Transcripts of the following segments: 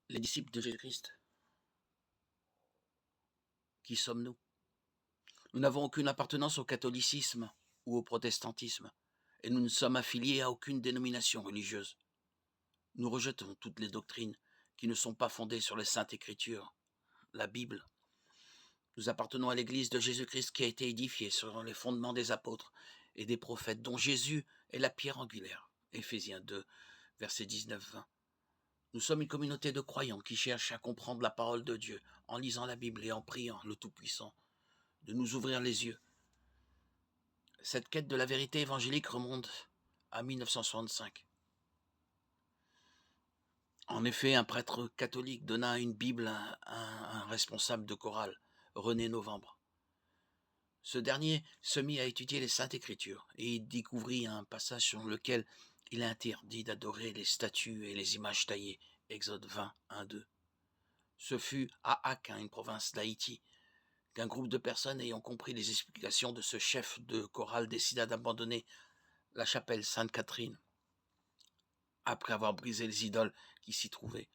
Les disciples de Jésus-Christ, qui sommes-nous? Nous n'avons aucune appartenance au catholicisme ou au protestantisme, et nous ne sommes affiliés à aucune dénomination religieuse. Nous rejetons toutes les doctrines qui ne sont pas fondées sur les Saintes Écritures, la Bible. Nous appartenons à l'Église de Jésus-Christ qui a été édifiée sur les fondements des apôtres et des prophètes, dont Jésus est la pierre angulaire. Éphésiens 2, versets 19-20. Nous sommes une communauté de croyants qui cherchent à comprendre la parole de Dieu en lisant la Bible et en priant le Tout-Puissant de nous ouvrir les yeux. Cette quête de la vérité évangélique remonte à 1965. En effet, un prêtre catholique donna une Bible à un responsable de chorale, René Novembre. Ce dernier se mit à étudier les Saintes Écritures et il découvrit un passage sur lequel il interdit d'adorer les statues et les images taillées, Exode 20, 1-2. Ce fut à Aka, une province d'Haïti, qu'un groupe de personnes ayant compris les explications de ce chef de chorale décida d'abandonner la chapelle Sainte-Catherine après avoir brisé les idoles qui s'y trouvaient.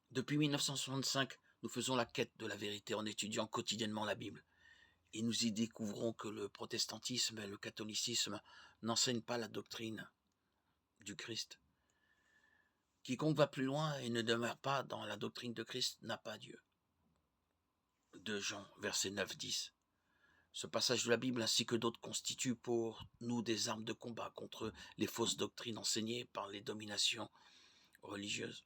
Depuis 1965, nous faisons la quête de la vérité en étudiant quotidiennement la Bible. Et nous y découvrons que le protestantisme et le catholicisme n'enseignent pas la doctrine du Christ. Quiconque va plus loin et ne demeure pas dans la doctrine de Christ n'a pas Dieu. 2 Jean, versets 9-10. Ce passage de la Bible ainsi que d'autres constituent pour nous des armes de combat contre les fausses doctrines enseignées par les dominations religieuses.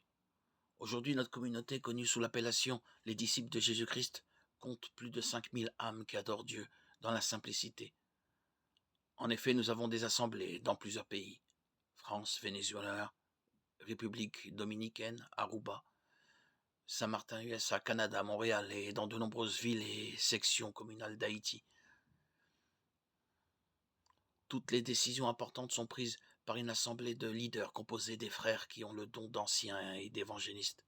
Aujourd'hui, notre communauté, connue sous l'appellation les disciples de Jésus-Christ, compte plus de 5000 âmes qui adorent Dieu dans la simplicité. En effet, nous avons des assemblées dans plusieurs pays. France, Venezuela, République dominicaine, Aruba, Saint-Martin, USA, Canada, Montréal et dans de nombreuses villes et sections communales d'Haïti. Toutes les décisions importantes sont prises par une assemblée de leaders composée des frères qui ont le don d'anciens et d'évangélistes.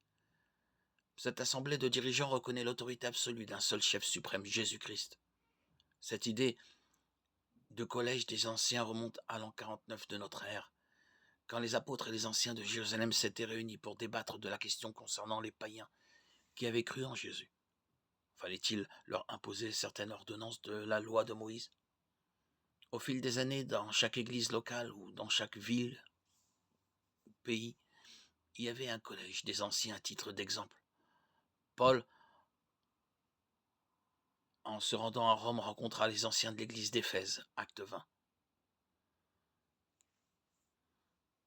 Cette assemblée de dirigeants reconnaît l'autorité absolue d'un seul chef suprême, Jésus-Christ. Cette idée de collège des anciens remonte à l'an 49 de notre ère, quand les apôtres et les anciens de Jérusalem s'étaient réunis pour débattre de la question concernant les païens qui avaient cru en Jésus. Fallait-il leur imposer certaines ordonnances de la loi de Moïse? Au fil des années, dans chaque église locale ou dans chaque ville, pays, il y avait un collège des anciens à titre d'exemple. Paul, en se rendant à Rome, rencontra les anciens de l'église d'Éphèse, acte 20.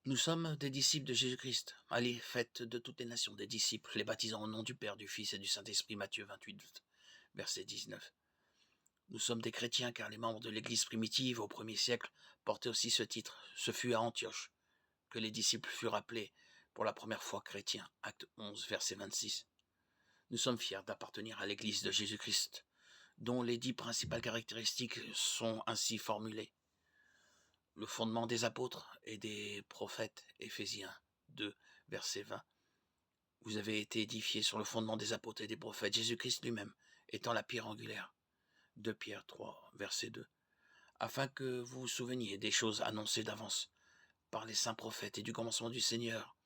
Nous sommes des disciples de Jésus-Christ. Allez, faites de toutes les nations des disciples, les baptisant au nom du Père, du Fils et du Saint-Esprit, Matthieu 28, verset 19. Nous sommes des chrétiens car les membres de l'église primitive au 1er siècle portaient aussi ce titre. Ce fut à Antioche que les disciples furent appelés pour la première fois chrétiens, acte 11, verset 26. Nous sommes fiers d'appartenir à l'église de Jésus-Christ, dont les 10 principales caractéristiques sont ainsi formulées. Le fondement des apôtres et des prophètes, Éphésiens 2, verset 20. Vous avez été édifiés sur le fondement des apôtres et des prophètes, Jésus-Christ lui-même étant la pierre angulaire. 2 Pierre 3, verset 2. Afin que vous vous souveniez des choses annoncées d'avance par les saints prophètes et du commencement du Seigneur,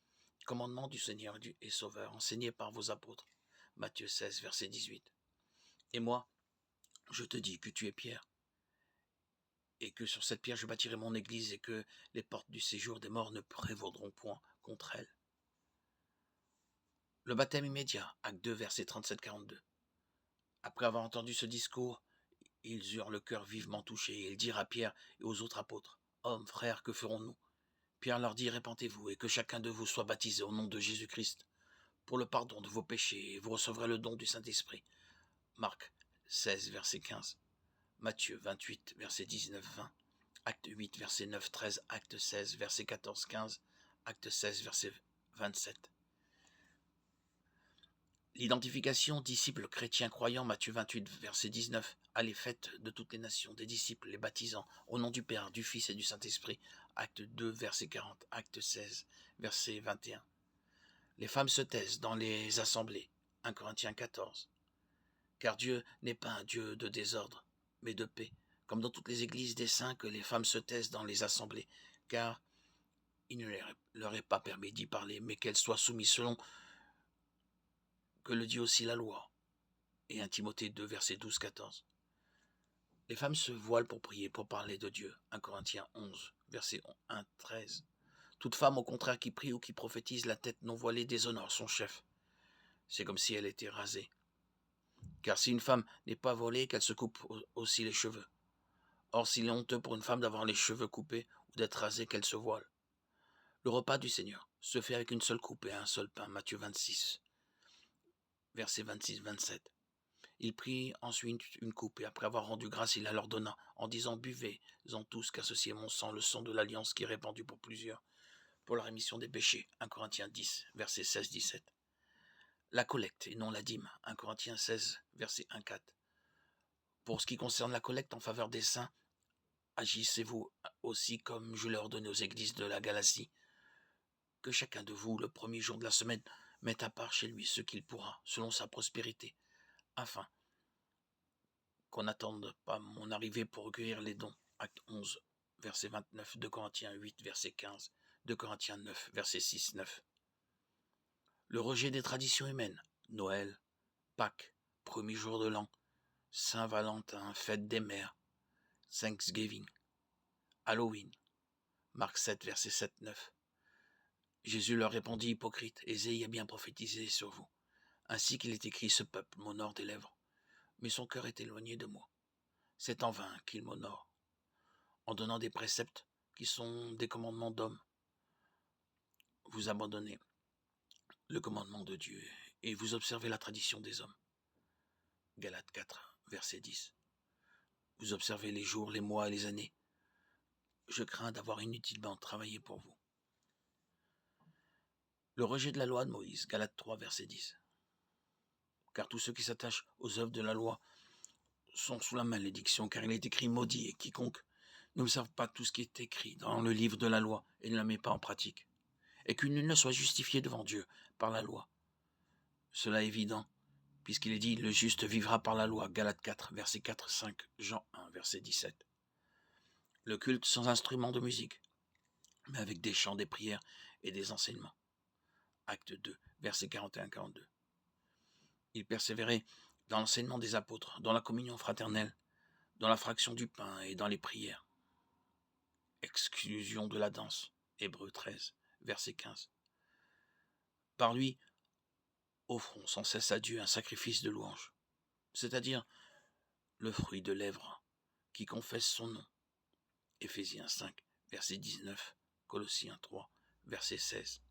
commandement du Seigneur et Sauveur, enseigné par vos apôtres. Matthieu 16, verset 18. Et moi, je te dis que tu es Pierre, et que sur cette pierre je bâtirai mon église, et que les portes du séjour des morts ne prévaudront point contre elle. Le baptême immédiat, acte 2, verset 37-42. Après avoir entendu ce discours, ils eurent le cœur vivement touché, et ils dirent à Pierre et aux autres apôtres, « Hommes, frères, que ferons-nous » Pierre leur dit, « Répentez-vous, et que chacun de vous soit baptisé au nom de Jésus-Christ, pour le pardon de vos péchés, et vous recevrez le don du Saint-Esprit. » Marc 16, verset 15. Matthieu 28, verset 19-20. Acte 8, verset 9-13. Acte 16, verset 14-15. Acte 16, verset 27. L'identification disciples chrétiens croyants, Matthieu 28, verset 19. Allez, faites de toutes les nations des disciples, les baptisant au nom du Père, du Fils et du Saint-Esprit. Acte 2, verset 40. Acte 16, verset 21. Les femmes se taisent dans les assemblées. 1 Corinthiens 14. Car Dieu n'est pas un Dieu de désordre, mais de paix, comme dans toutes les églises des saints que les femmes se taisent dans les assemblées, car il ne leur est pas permis d'y parler, mais qu'elles soient soumises selon que le dit aussi la loi. Et 1 Timothée 2, versets 12-14. Les femmes se voilent pour prier, pour parler de Dieu. 1 Corinthiens 11, versets 1-13. Toute femme, au contraire, qui prie ou qui prophétise la tête non voilée déshonore son chef. C'est comme si elle était rasée. Car si une femme n'est pas voilée, qu'elle se coupe aussi les cheveux. Or, s'il est honteux pour une femme d'avoir les cheveux coupés ou d'être rasée, qu'elle se voile. Le repas du Seigneur se fait avec une seule coupe et un seul pain. Matthieu 26, versets 26-27. Il prit ensuite une coupe et après avoir rendu grâce, il la leur donna en disant « Buvez-en tous, car ceci est mon sang, le sang de l'alliance qui est répandu pour plusieurs, pour la rémission des péchés. » 1 Corinthiens 10, versets 16-17. La collecte et non la dîme. 1 Corinthiens 16, versets 1-4. Pour ce qui concerne la collecte en faveur des saints, agissez-vous aussi comme je l'ai ordonné aux églises de la Galatie, que chacun de vous, le premier jour de la semaine, mette à part chez lui ce qu'il pourra, selon sa prospérité, afin qu'on n'attende pas mon arrivée pour recueillir les dons. Acte 11, verset 29, 2 Corinthiens 8, verset 15, 2 Corinthiens 9, verset 6-9. Le rejet des traditions humaines, Noël, Pâques, premier jour de l'an, Saint-Valentin, fête des mères, Thanksgiving, Halloween, Marc 7, verset 7-9. Jésus leur répondit, hypocrite, Ésaïe a bien prophétisé sur vous. Ainsi qu'il est écrit, ce peuple m'honore des lèvres, mais son cœur est éloigné de moi. C'est en vain qu'il m'honore, en donnant des préceptes qui sont des commandements d'hommes. Vous abandonnez le commandement de Dieu et vous observez la tradition des hommes. Galates 4, verset 10. Vous observez les jours, les mois et les années. Je crains d'avoir inutilement travaillé pour vous. Le rejet de la loi de Moïse, Galates 3, verset 10. Car tous ceux qui s'attachent aux œuvres de la loi sont sous la malédiction, car il est écrit maudit, et quiconque n'observe pas tout ce qui est écrit dans le livre de la loi et ne la met pas en pratique, et que nul ne soit justifié devant Dieu par la loi. Cela est évident, puisqu'il est dit, le juste vivra par la loi, Galates 4, verset 4, 5, Jean 1, verset 17. Le culte sans instrument de musique, mais avec des chants, des prières et des enseignements. Acte 2, verset 41-42. Il persévérait dans l'enseignement des apôtres, dans la communion fraternelle, dans la fraction du pain et dans les prières. Exclusion de la danse, Hébreux 13, verset 15. Par lui, offrons sans cesse à Dieu un sacrifice de louange, c'est-à-dire le fruit de lèvres qui confesse son nom. Éphésiens 5, verset 19, Colossiens 3, verset 16.